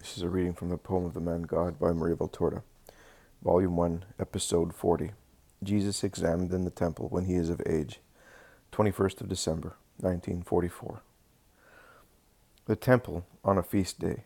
This is a reading from the poem of the Man God by Maria Valtorta, Volume 1, Episode 40. Jesus examined in the temple when he is of age, 21st of December, 1944. The temple on a feast day.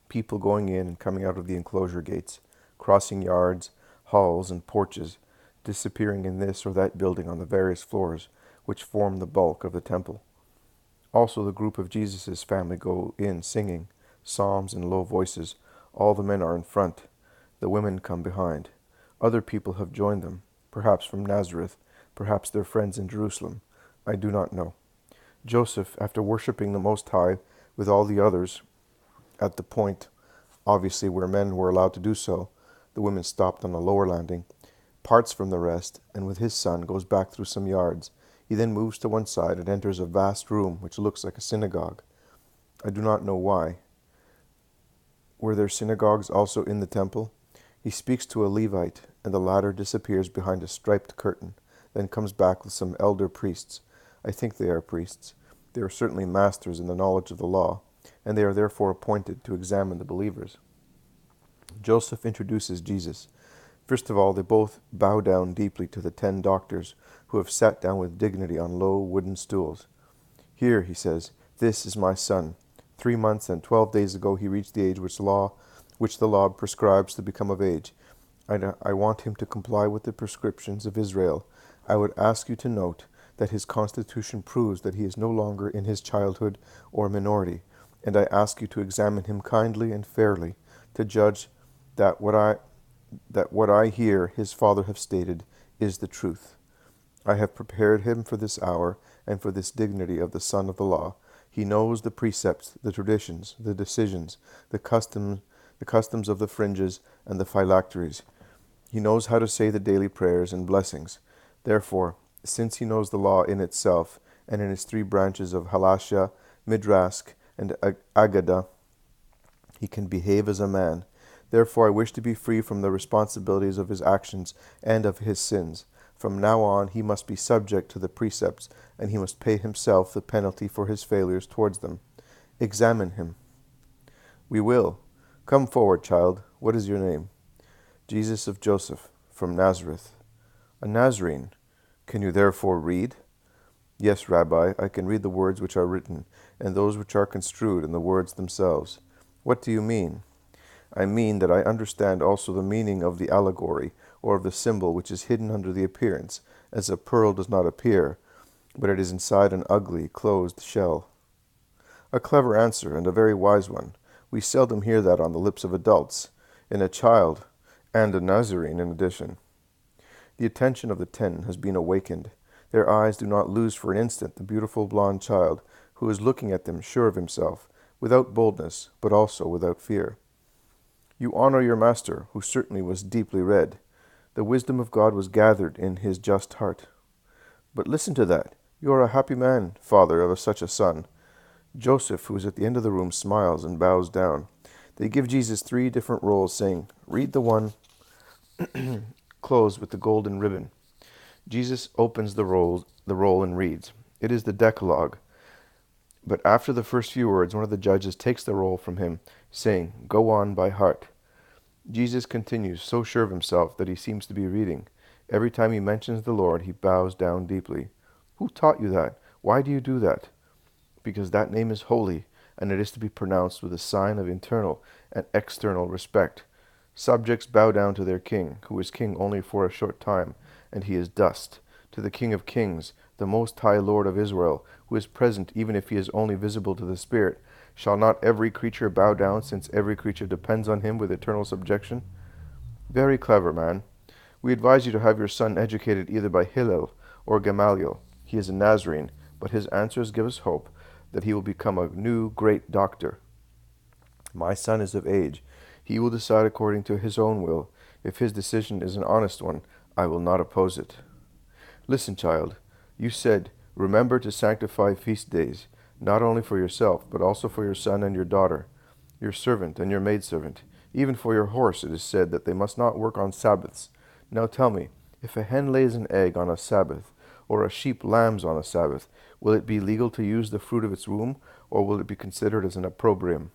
People going in and coming out of the enclosure gates, crossing yards, halls, and porches, disappearing in this or that building on the various floors which form the bulk of the temple. Also the group of Jesus' family go in singing psalms in low voices. All the men are in front. The women come behind. Other people have joined them, perhaps from Nazareth, perhaps their friends in Jerusalem. I do not know. Joseph, after worshipping the Most High with all the others, at the point, obviously where men were allowed to do so, the women stopped on a lower landing, parts from the rest, and with his son goes back through some yards. He then moves to one side and enters a vast room which looks like a synagogue. I do not know why. Were there synagogues also in the temple? He speaks to a Levite, and the latter disappears behind a striped curtain, then comes back with some elder priests. I think they are priests. They are certainly masters in the knowledge of the law, and they are therefore appointed to examine the believers. Joseph introduces Jesus. First of all, they both bow down deeply to the 10 doctors who have sat down with dignity on low wooden stools. Here, he says, this is my son. 3 months and 12 days ago he reached the age which the law prescribes to become of age. I want him to comply with the prescriptions of Israel. I would ask you to note that his constitution proves that he is no longer in his childhood or minority, and I ask you to examine him kindly and fairly, to judge that what I hear his father have stated is the truth. I have prepared him for this hour and for this dignity of the son of the law. He knows the precepts, the traditions, the decisions, the customs of the fringes and the phylacteries. He knows how to say the daily prayers and blessings. Therefore, since he knows the law in itself and in its 3 branches of Halashah, Midrash, and Agadah, he can behave as a man. Therefore I wish to be free from the responsibilities of his actions and of his sins. From now on he must be subject to the precepts, and he must pay himself the penalty for his failures towards them. Examine him. We will. Come forward, child. What is your name? Jesus of Joseph, from Nazareth. A Nazarene. Can you therefore read? Yes, Rabbi, I can read the words which are written, and those which are construed in the words themselves. What do you mean? I mean that I understand also the meaning of the allegory, or of the symbol which is hidden under the appearance, as a pearl does not appear, but it is inside an ugly, closed shell. A clever answer, and a very wise one. We seldom hear that on the lips of adults, in a child, and a Nazarene in addition. The attention of the 10 has been awakened. Their eyes do not lose for an instant the beautiful blond child, who is looking at them sure of himself, without boldness, but also without fear. You honor your master, who certainly was deeply read. The wisdom of God was gathered in his just heart. But listen to that. You are a happy man, father of such a son. Joseph, who is at the end of the room, smiles and bows down. They give Jesus 3 different rolls, saying, read the one closed with the golden ribbon. Jesus opens the roll and reads. It is the Decalogue. But after the first few words, one of the judges takes the roll from him, saying, go on by heart. Jesus continues, so sure of himself that he seems to be reading. Every time he mentions the Lord, he bows down deeply. Who taught you that? Why do you do that? Because that name is holy, and it is to be pronounced with a sign of internal and external respect. Subjects bow down to their king, who is king only for a short time, and he is dust. To the King of Kings, the Most High Lord of Israel, who is present even if he is only visible to the spirit. Shall not every creature bow down, since every creature depends on him with eternal subjection? Very clever, man. We advise you to have your son educated either by Hillel or Gamaliel. He is a Nazarene, but his answers give us hope that he will become a new great doctor. My son is of age. He will decide according to his own will. If his decision is an honest one, I will not oppose it. Listen, child. You said, remember to sanctify feast days, not only for yourself, but also for your son and your daughter, your servant and your maidservant. Even for your horse it is said that they must not work on Sabbaths. Now tell me, if a hen lays an egg on a Sabbath, or a sheep lambs on a Sabbath, will it be legal to use the fruit of its womb, or will it be considered as an opprobrium?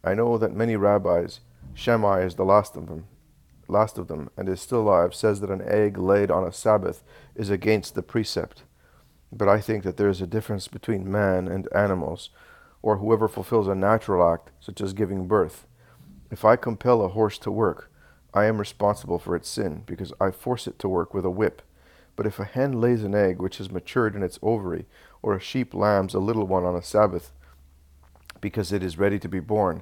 I know that many rabbis, Shammai is the last of them, and is still alive, says that an egg laid on a Sabbath is against the precept. But I think that there is a difference between man and animals, or whoever fulfills a natural act, such as giving birth. If I compel a horse to work, I am responsible for its sin, because I force it to work with a whip. But if a hen lays an egg which has matured in its ovary, or a sheep lambs a little one on a Sabbath, because it is ready to be born,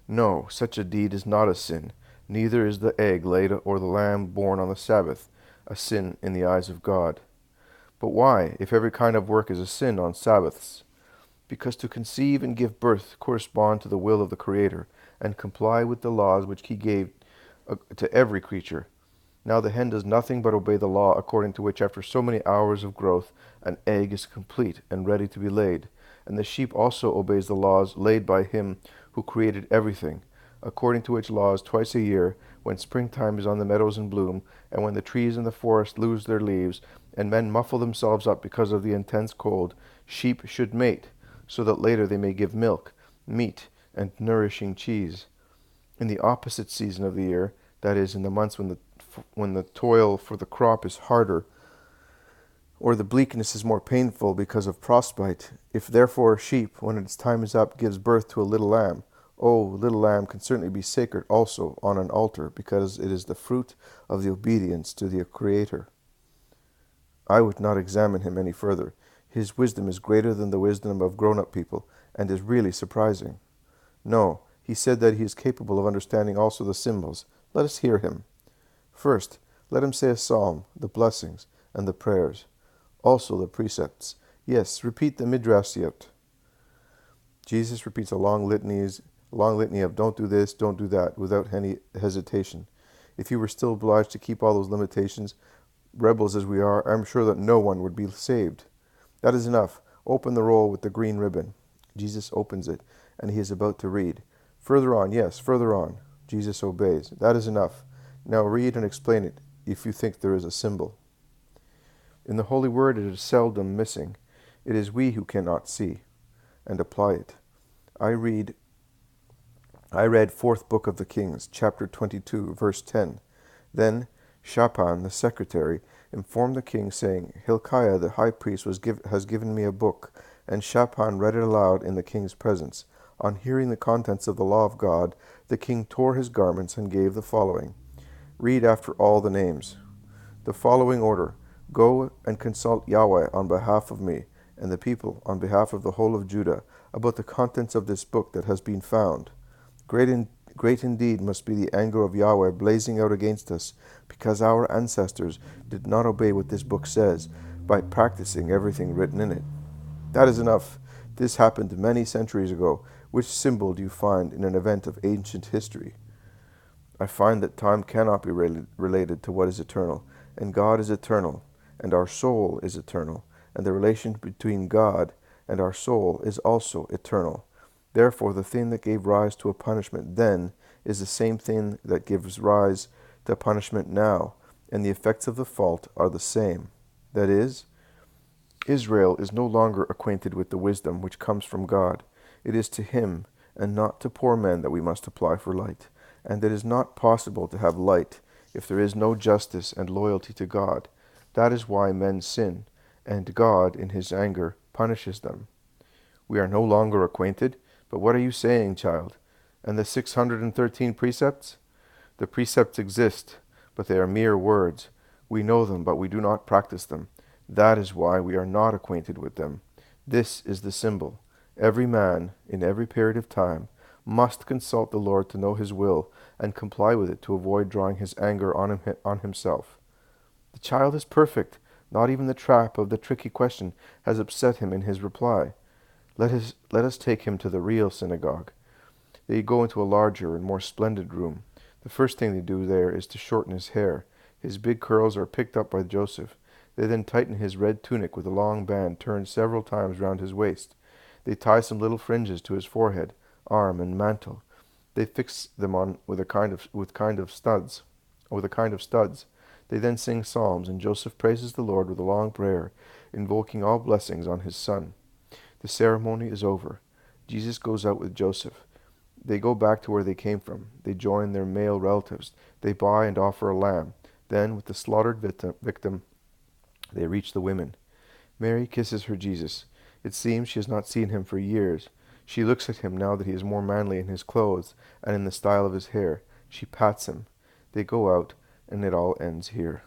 no, such a deed is not a sin, neither is the egg laid or the lamb born on the Sabbath a sin in the eyes of God. But why, if every kind of work is a sin on Sabbaths? Because to conceive and give birth correspond to the will of the Creator, and comply with the laws which He gave to every creature. Now the hen does nothing but obey the law, according to which after so many hours of growth an egg is complete and ready to be laid. And the sheep also obeys the laws laid by Him who created everything, according to which laws twice a year, when springtime is on the meadows in bloom, and when the trees in the forest lose their leaves, and men muffle themselves up because of the intense cold, sheep should mate, so that later they may give milk, meat, and nourishing cheese. In the opposite season of the year, that is, in the months when the toil for the crop is harder, or the bleakness is more painful because of frostbite, if therefore a sheep, when its time is up, gives birth to a little lamb, little lamb can certainly be sacred also on an altar, because it is the fruit of the obedience to the Creator. I would not examine him any further. His wisdom is greater than the wisdom of grown-up people, and is really surprising. No, he said that he is capable of understanding also the symbols. Let us hear him. First, let him say a psalm, the blessings, and the prayers. Also the precepts. Yes, repeat the midrashiyot. Jesus repeats a long litany of don't do this, don't do that, without any hesitation. If he were still obliged to keep all those limitations, rebels as we are, I'm sure that no one would be saved. That is enough. Open the roll with the green ribbon. Jesus opens it, and he is about to read. Further on, yes, further on. Jesus obeys. That is enough. Now read and explain it, if you think there is a symbol. In the Holy Word it is seldom missing. It is we who cannot see and apply it. I read 4th Book of the Kings, chapter 22, verse 10. Then Shaphan, the secretary, informed the king, saying, Hilkiah the high priest has given me a book. And Shaphan read it aloud in the king's presence. On hearing the contents of the law of God, the king tore his garments and gave the following. Read after all the names. The following order. Go and consult Yahweh on behalf of me, and the people on behalf of the whole of Judah, about the contents of this book that has been found. Great indeed must be the anger of Yahweh blazing out against us, because our ancestors did not obey what this book says, by practicing everything written in it. That is enough. This happened many centuries ago. Which symbol do you find in an event of ancient history? I find that time cannot be related to what is eternal, and God is eternal, and our soul is eternal, and the relation between God and our soul is also eternal. Therefore, the thing that gave rise to a punishment then is the same thing that gives rise to punishment now, and the effects of the fault are the same. That is, Israel is no longer acquainted with the wisdom which comes from God. It is to him, and not to poor men, that we must apply for light. And it is not possible to have light if there is no justice and loyalty to God. That is why men sin, and God, in his anger, punishes them. We are no longer acquainted, but what are you saying, child? And the 613 precepts? The precepts exist, but they are mere words. We know them, but we do not practice them. That is why we are not acquainted with them. This is the symbol. Every man, in every period of time, must consult the Lord to know his will, and comply with it to avoid drawing his anger on himself. The child is perfect. Not even the trap of the tricky question has upset him in his reply. Let us take him to the real synagogue. They go into a larger and more splendid room. The first thing they do there is to shorten his hair. His big curls are picked up by Joseph. They then tighten his red tunic with a long band turned several times round his waist. They tie some little fringes to his forehead, arm, and mantle. They fix them on with a kind of studs. They then sing psalms, and Joseph praises the Lord with a long prayer, invoking all blessings on his son. The ceremony is over. Jesus goes out with Joseph. They go back to where they came from. They join their male relatives. They buy and offer a lamb. Then, with the slaughtered victim, they reach the women. Mary kisses her Jesus. It seems she has not seen him for years. She looks at him now that he is more manly in his clothes and in the style of his hair. She pats him. They go out, and it all ends here.